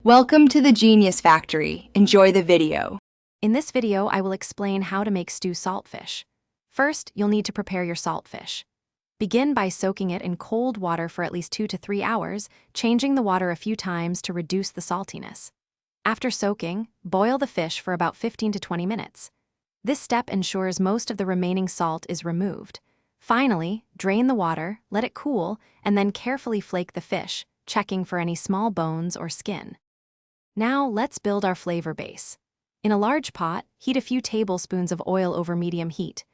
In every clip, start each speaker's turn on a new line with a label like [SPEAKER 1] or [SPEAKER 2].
[SPEAKER 1] Welcome to the Genius Factory. Enjoy the video.
[SPEAKER 2] In this video, I will explain how to make stew saltfish. First, you'll need to prepare your saltfish. Begin by soaking it in cold water for at least 2 to 3 hours, changing the water a few times to reduce the saltiness. After soaking, boil the fish for about 15 to 20 minutes. This step ensures most of the remaining salt is removed. Finally, drain the water, let it cool, and then carefully flake the fish, checking for any small bones or skin. Now, let's build our flavor base. In a large pot, heat a few tablespoons of oil over medium heat.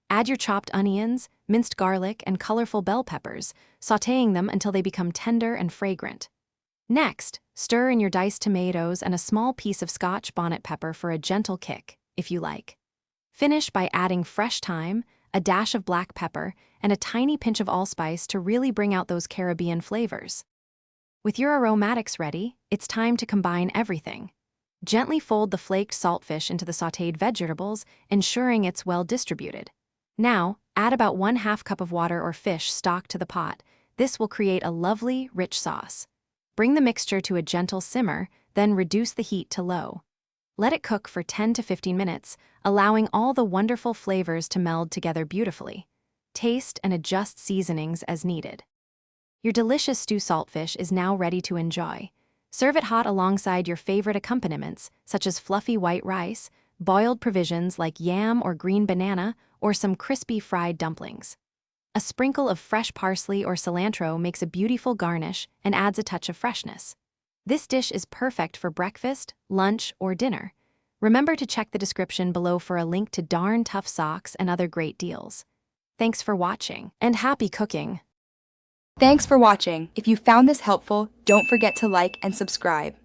[SPEAKER 2] Add your chopped onions, minced garlic, and colorful bell peppers, sautéing them until they become tender and fragrant. Next, stir in your diced tomatoes and a small piece of Scotch bonnet pepper for a gentle kick, if you like. Finish by adding fresh thyme, a dash of black pepper, and a tiny pinch of allspice to really bring out those Caribbean flavors. With your aromatics ready, it's time to combine everything. Gently fold the flaked saltfish into the sautéed vegetables, ensuring it's well distributed. Now, add about 1/2 cup of water or fish stock to the pot. This will create a lovely, rich sauce. Bring the mixture to a gentle simmer, then reduce the heat to low. Let it cook for 10 to 15 minutes, allowing all the wonderful flavors to meld together beautifully. Taste and adjust seasonings as needed. Your delicious stew saltfish is now ready to enjoy. Serve it hot alongside your favorite accompaniments, such as fluffy white rice, boiled provisions like yam or green banana, or some crispy fried dumplings. A sprinkle of fresh parsley or cilantro makes a beautiful garnish and adds a touch of freshness. This dish is perfect for breakfast, lunch, or dinner. Remember to check the description below for a link to Darn Tough socks and other great deals. Thanks for watching, and happy cooking!
[SPEAKER 1] Thanks for watching. If you found this helpful, don't forget to like and subscribe.